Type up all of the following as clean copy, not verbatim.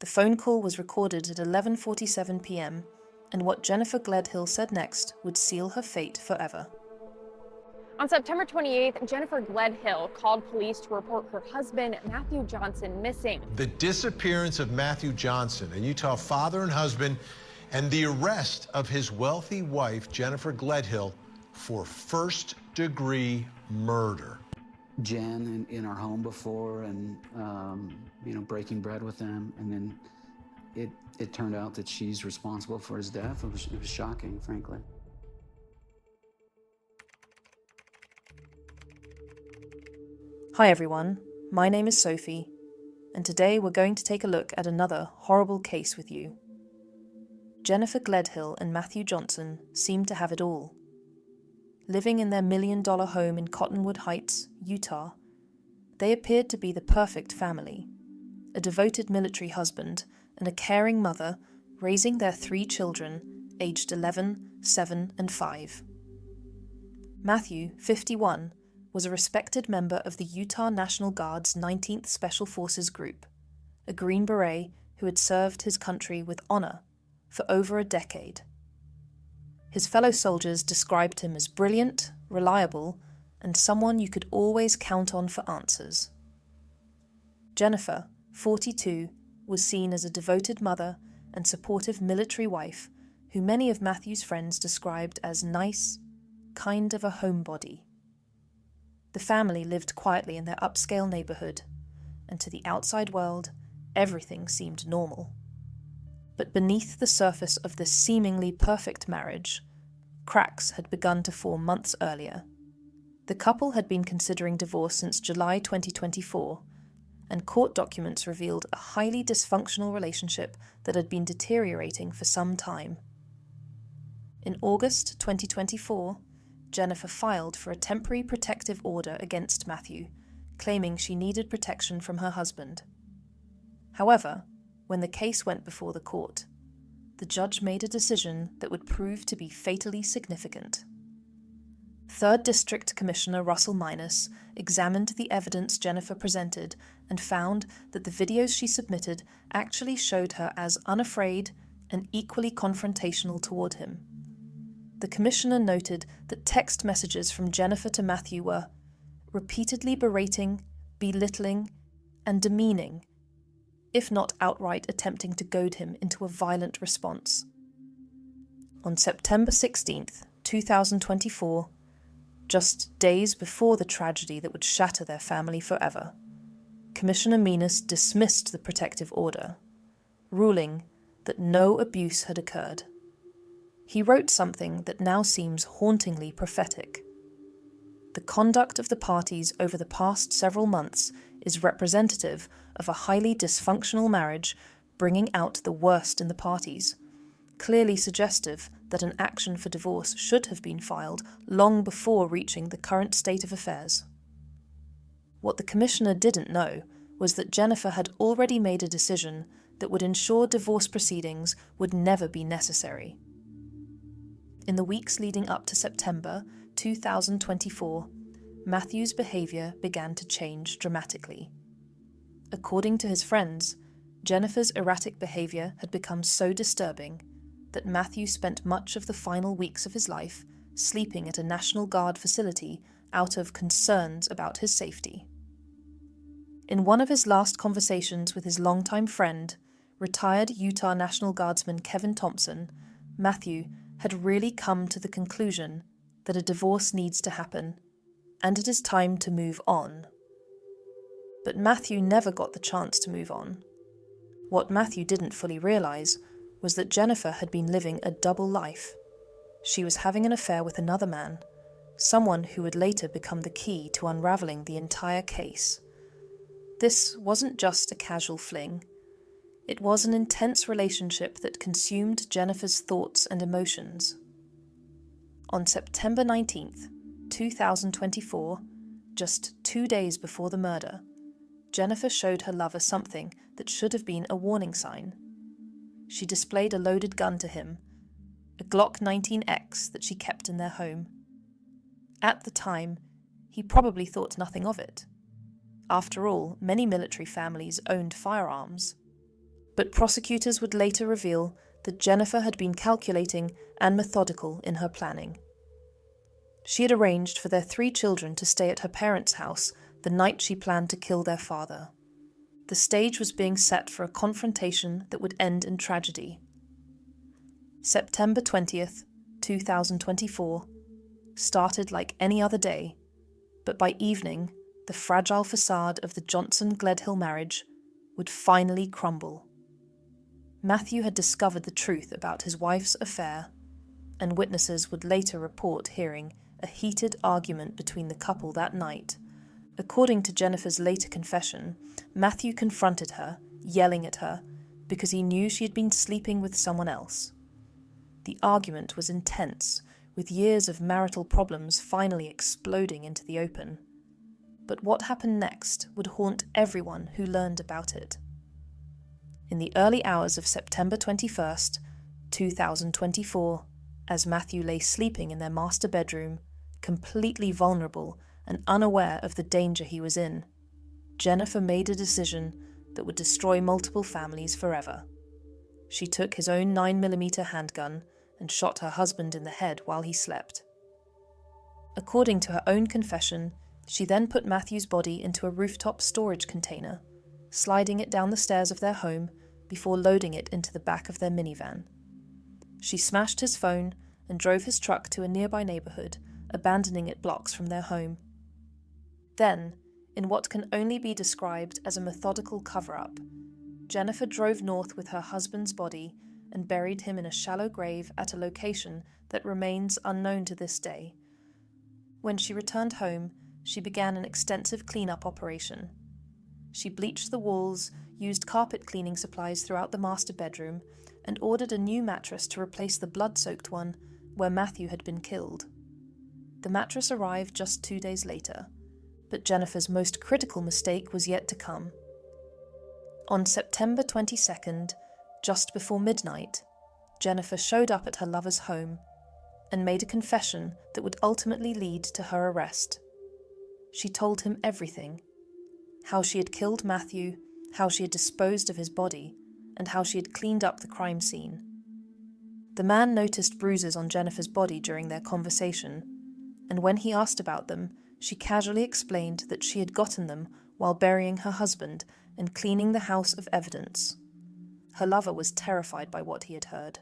The phone call was recorded at 11:47 p.m, and what Jennifer Gledhill said next would seal her fate forever. On September 28th, Jennifer Gledhill called police to report her husband, Matthew Johnson, missing. The disappearance of Matthew Johnson, a Utah father and husband, and the arrest of his wealthy wife, Jennifer Gledhill, for first-degree murder. Jen in our home before and, breaking bread with them. And then it turned out that she's responsible for his death. It was shocking, frankly. Hi everyone, my name is Sophie, and today we're going to take a look at another horrible case with you. Jennifer Gledhill and Matthew Johnson seemed to have it all. Living in their $1 million home in Cottonwood Heights, Utah, they appeared to be the perfect family, a devoted military husband and a caring mother raising their 3 children, aged 11, 7, and 5. Matthew, 51, was a respected member of the Utah National Guard's 19th Special Forces Group, a Green Beret who had served his country with honor for over a decade. His fellow soldiers described him as brilliant, reliable, and someone you could always count on for answers. Jennifer, 42, was seen as a devoted mother and supportive military wife who many of Matthew's friends described as nice, kind of a homebody. The family lived quietly in their upscale neighborhood, and to the outside world, everything seemed normal. But beneath the surface of this seemingly perfect marriage, cracks had begun to form months earlier. The couple had been considering divorce since July 2024, and court documents revealed a highly dysfunctional relationship that had been deteriorating for some time. In August 2024, Jennifer filed for a temporary protective order against Matthew, claiming she needed protection from her husband. However, when the case went before the court, the judge made a decision that would prove to be fatally significant. 3rd District Commissioner Russell Minus examined the evidence Jennifer presented and found that the videos she submitted actually showed her as unafraid and equally confrontational toward him. The commissioner noted that text messages from Jennifer to Matthew were repeatedly berating, belittling, and demeaning, if not outright attempting to goad him into a violent response. On September 16th, 2024, just days before the tragedy that would shatter their family forever, Commissioner Minus dismissed the protective order, ruling that no abuse had occurred. He wrote something that now seems hauntingly prophetic. The conduct of the parties over the past several months is representative of a highly dysfunctional marriage bringing out the worst in the parties, clearly suggestive that an action for divorce should have been filed long before reaching the current state of affairs. What the commissioner didn't know was that Jennifer had already made a decision that would ensure divorce proceedings would never be necessary. In the weeks leading up to September 2024, Matthew's behavior began to change dramatically. According to his friends, Jennifer's erratic behavior had become so disturbing that Matthew spent much of the final weeks of his life sleeping at a National Guard facility out of concerns about his safety. In one of his last conversations with his longtime friend, retired Utah National Guardsman Kevin Thompson, Matthew had really come to the conclusion that a divorce needs to happen, and it is time to move on. But Matthew never got the chance to move on. What Matthew didn't fully realize was that Jennifer had been living a double life. She was having an affair with another man, someone who would later become the key to unraveling the entire case. This wasn't just a casual fling. It was an intense relationship that consumed Jennifer's thoughts and emotions. On September 19th, 2024, just 2 days before the murder, Jennifer showed her lover something that should have been a warning sign. She displayed a loaded gun to him, a Glock 19X that she kept in their home. At the time, he probably thought nothing of it. After all, many military families owned firearms. But prosecutors would later reveal that Jennifer had been calculating and methodical in her planning. She had arranged for their 3 children to stay at her parents' house the night she planned to kill their father. The stage was being set for a confrontation that would end in tragedy. September 20th, 2024, started like any other day, but by evening, the fragile facade of the Johnson-Gledhill marriage would finally crumble. Matthew had discovered the truth about his wife's affair, and witnesses would later report hearing a heated argument between the couple that night. According to Jennifer's later confession, Matthew confronted her, yelling at her, because he knew she had been sleeping with someone else. The argument was intense, with years of marital problems finally exploding into the open. But what happened next would haunt everyone who learned about it. In the early hours of September 21st, 2024, as Matthew lay sleeping in their master bedroom, completely vulnerable and unaware of the danger he was in, Jennifer made a decision that would destroy multiple families forever. She took his own 9mm handgun and shot her husband in the head while he slept. According to her own confession, she then put Matthew's body into a rooftop storage container, sliding it down the stairs of their home before loading it into the back of their minivan. She smashed his phone and drove his truck to a nearby neighborhood, abandoning it blocks from their home. Then, in what can only be described as a methodical cover-up, Jennifer drove north with her husband's body and buried him in a shallow grave at a location that remains unknown to this day. When she returned home, she began an extensive cleanup operation. She bleached the walls, used carpet cleaning supplies throughout the master bedroom, and ordered a new mattress to replace the blood-soaked one where Matthew had been killed. The mattress arrived just 2 days later, but Jennifer's most critical mistake was yet to come. On September 22nd, just before midnight, Jennifer showed up at her lover's home and made a confession that would ultimately lead to her arrest. She told him everything: how she had killed Matthew, how she had disposed of his body, and how she had cleaned up the crime scene. The man noticed bruises on Jennifer's body during their conversation, and when he asked about them, she casually explained that she had gotten them while burying her husband and cleaning the house of evidence. Her lover was terrified by what he had heard.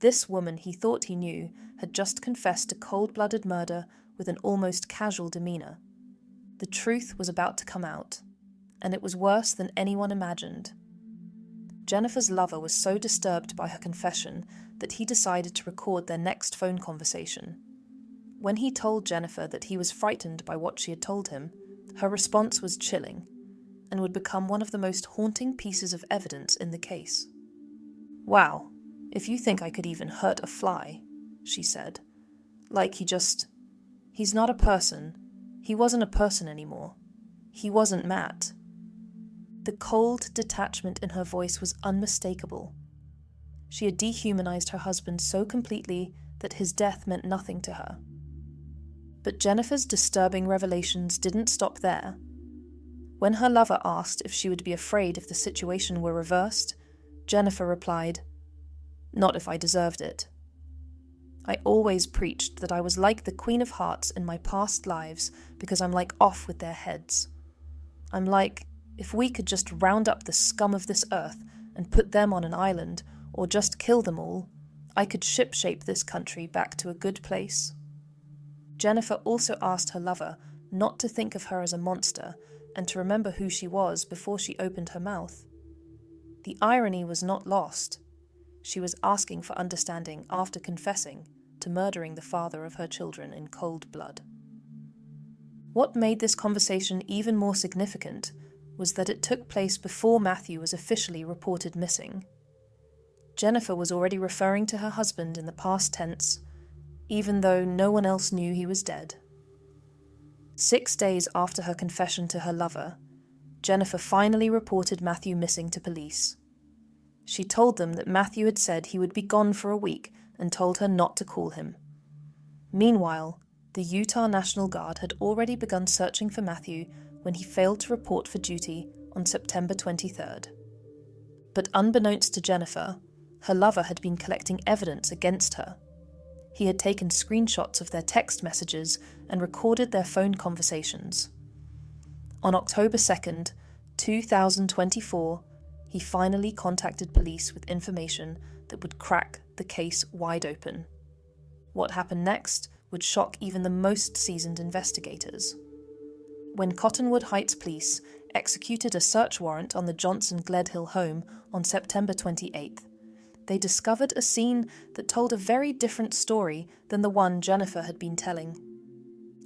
This woman he thought he knew had just confessed to cold-blooded murder with an almost casual demeanor. The truth was about to come out, and it was worse than anyone imagined. Jennifer's lover was so disturbed by her confession that he decided to record their next phone conversation. When he told Jennifer that he was frightened by what she had told him, her response was chilling, and would become one of the most haunting pieces of evidence in the case. "Wow, if you think I could even hurt a fly," she said. "Like he's not a person. He wasn't a person anymore. He wasn't Matt." The cold detachment in her voice was unmistakable. She had dehumanized her husband so completely that his death meant nothing to her. But Jennifer's disturbing revelations didn't stop there. When her lover asked if she would be afraid if the situation were reversed, Jennifer replied, "Not if I deserved it. I always preached that I was like the Queen of Hearts in my past lives because I'm like off with their heads. I'm like, if we could just round up the scum of this earth and put them on an island, or just kill them all, I could shipshape this country back to a good place." Jennifer also asked her lover not to think of her as a monster and to remember who she was before she opened her mouth. The irony was not lost. She was asking for understanding after confessing to murdering the father of her children in cold blood. What made this conversation even more significant was that it took place before Matthew was officially reported missing. Jennifer was already referring to her husband in the past tense, even though no one else knew he was dead. 6 days after her confession to her lover, Jennifer finally reported Matthew missing to police. She told them that Matthew had said he would be gone for a week and told her not to call him. Meanwhile, the Utah National Guard had already begun searching for Matthew when he failed to report for duty on September 23rd. But unbeknownst to Jennifer, her lover had been collecting evidence against her. He had taken screenshots of their text messages and recorded their phone conversations. On October 2nd, 2024, he finally contacted police with information that would crack the case wide open. What happened next would shock even the most seasoned investigators. When Cottonwood Heights police executed a search warrant on the Johnson-Gledhill home on September 28th, they discovered a scene that told a very different story than the one Jennifer had been telling.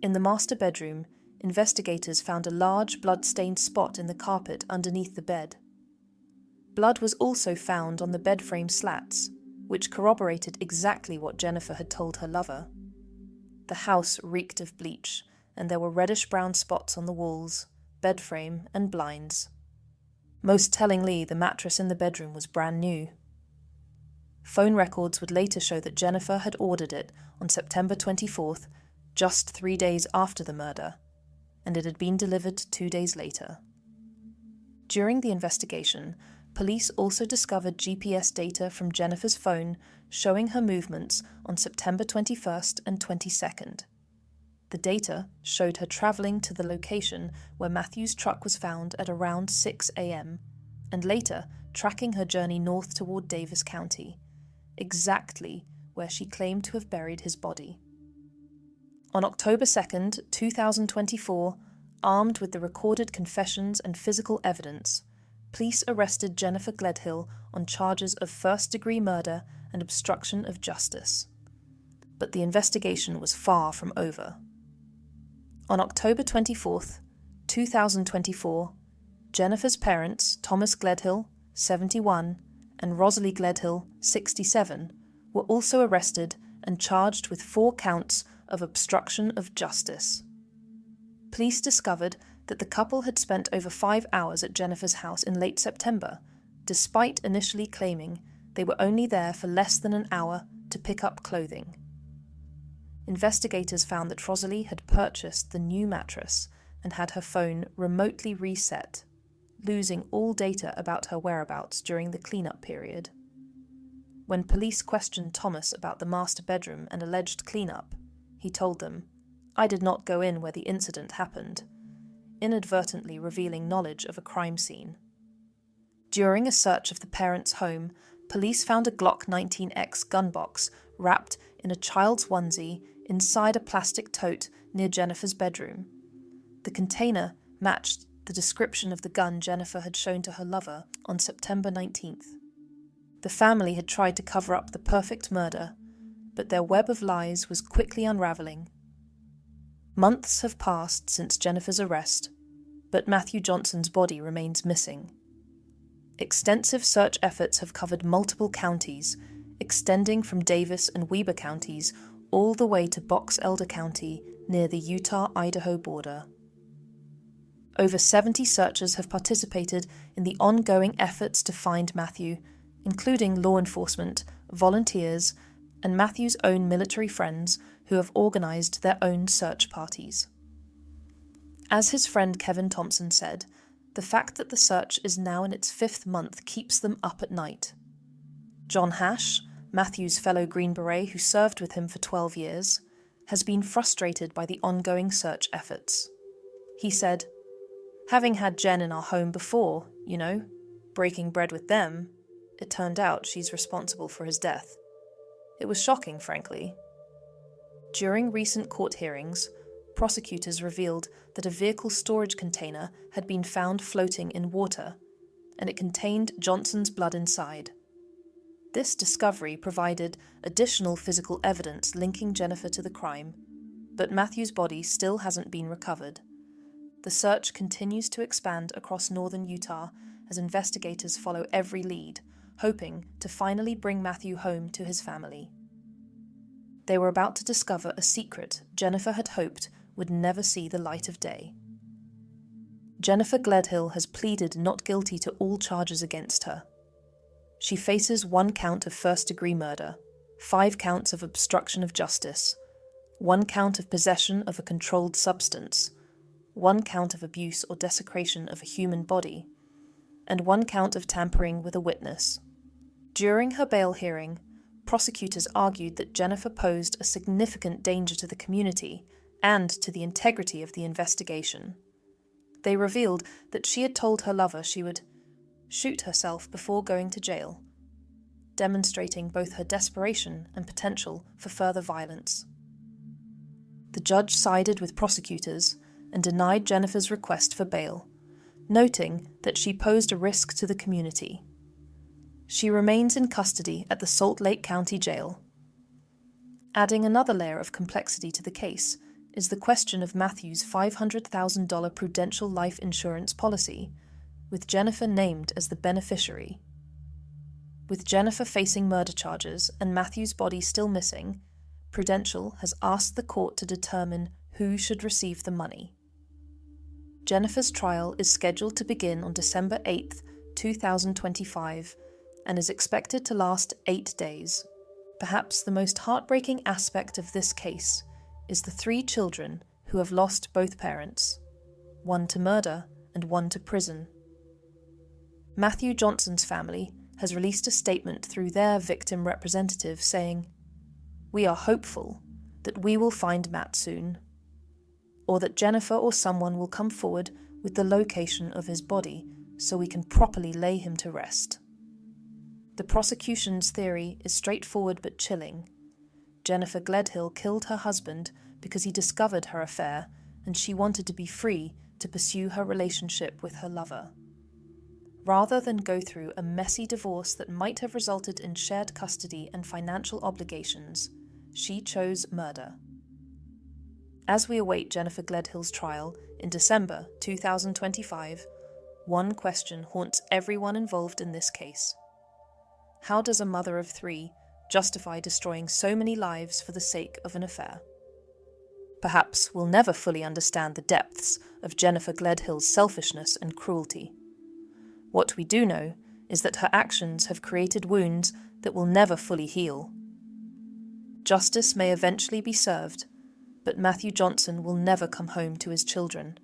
In the master bedroom, investigators found a large blood-stained spot in the carpet underneath the bed. Blood was also found on the bed frame slats, which corroborated exactly what Jennifer had told her lover. The house reeked of bleach, and there were reddish-brown spots on the walls, bed frame, and blinds. Most tellingly, the mattress in the bedroom was brand new. Phone records would later show that Jennifer had ordered it on September 24th, just 3 days after the murder, and it had been delivered 2 days later. During the investigation, police also discovered GPS data from Jennifer's phone showing her movements on September 21st and 22nd. The data showed her travelling to the location where Matthew's truck was found at around 6 a.m., and later tracking her journey north toward Davis County, exactly where she claimed to have buried his body. On October 2nd, 2024, armed with the recorded confessions and physical evidence, police arrested Jennifer Gledhill on charges of first-degree murder and obstruction of justice. But the investigation was far from over. On October 24th, 2024, Jennifer's parents, Thomas Gledhill, 71, and Rosalie Gledhill, 67, were also arrested and charged with 4 counts of obstruction of justice. Police discovered that the couple had spent over 5 hours at Jennifer's house in late September, despite initially claiming they were only there for less than an hour to pick up clothing. Investigators found that Rosalie had purchased the new mattress and had her phone remotely reset, losing all data about her whereabouts during the cleanup period. When police questioned Thomas about the master bedroom and alleged cleanup, he told them, "I did not go in where the incident happened," inadvertently revealing knowledge of a crime scene. During a search of the parents' home, police found a Glock 19X gun box wrapped in a child's onesie inside a plastic tote near Jennifer's bedroom. The container matched the description of the gun Jennifer had shown to her lover on September 19th. The family had tried to cover up the perfect murder, but their web of lies was quickly unraveling. Months have passed since Jennifer's arrest, but Matthew Johnson's body remains missing. Extensive search efforts have covered multiple counties, extending from Davis and Weber counties all the way to Box Elder County near the Utah-Idaho border. Over 70 searchers have participated in the ongoing efforts to find Matthew, including law enforcement, volunteers, and Matthew's own military friends who have organised their own search parties. As his friend Kevin Thompson said, the fact that the search is now in its 5th month keeps them up at night. John Hash, Matthew's fellow Green Beret who served with him for 12 years, has been frustrated by the ongoing search efforts. He said, "Having had Jen in our home before, breaking bread with them, it turned out she's responsible for his death. It was shocking, frankly." During recent court hearings, prosecutors revealed that a vehicle storage container had been found floating in water, and it contained Johnson's blood inside. This discovery provided additional physical evidence linking Jennifer to the crime, but Matthew's body still hasn't been recovered. The search continues to expand across northern Utah as investigators follow every lead, hoping to finally bring Matthew home to his family. They were about to discover a secret Jennifer had hoped would never see the light of day. Jennifer Gledhill has pleaded not guilty to all charges against her. She faces 1 count of first-degree murder, 5 counts of obstruction of justice, 1 count of possession of a controlled substance, 1 count of abuse or desecration of a human body, and 1 count of tampering with a witness. During her bail hearing, prosecutors argued that Jennifer posed a significant danger to the community and to the integrity of the investigation. They revealed that she had told her lover she would shoot herself before going to jail, demonstrating both her desperation and potential for further violence. The judge sided with prosecutors and denied Jennifer's request for bail, noting that she posed a risk to the community. She remains in custody at the Salt Lake County Jail. Adding another layer of complexity to the case is the question of Matthew's $500,000 Prudential life insurance policy, with Jennifer named as the beneficiary. With Jennifer facing murder charges and Matthew's body still missing, Prudential has asked the court to determine who should receive the money. Jennifer's trial is scheduled to begin on December 8, 2025, and is expected to last 8 days. Perhaps the most heartbreaking aspect of this case is the 3 children who have lost both parents, 1 to murder and 1 to prison. Matthew Johnson's family has released a statement through their victim representative saying, "We are hopeful that we will find Matt soon, or that Jennifer or someone will come forward with the location of his body so we can properly lay him to rest." The prosecution's theory is straightforward but chilling. Jennifer Gledhill killed her husband because he discovered her affair and she wanted to be free to pursue her relationship with her lover. Rather than go through a messy divorce that might have resulted in shared custody and financial obligations, she chose murder. As we await Jennifer Gledhill's trial in December 2025, one question haunts everyone involved in this case. How does a mother of 3 justify destroying so many lives for the sake of an affair? Perhaps we'll never fully understand the depths of Jennifer Gledhill's selfishness and cruelty. What we do know is that her actions have created wounds that will never fully heal. Justice may eventually be served, but Matthew Johnson will never come home to his children.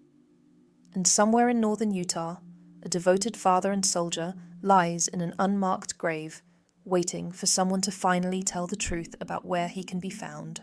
And somewhere in northern Utah, a devoted father and soldier lies in an unmarked grave, waiting for someone to finally tell the truth about where he can be found.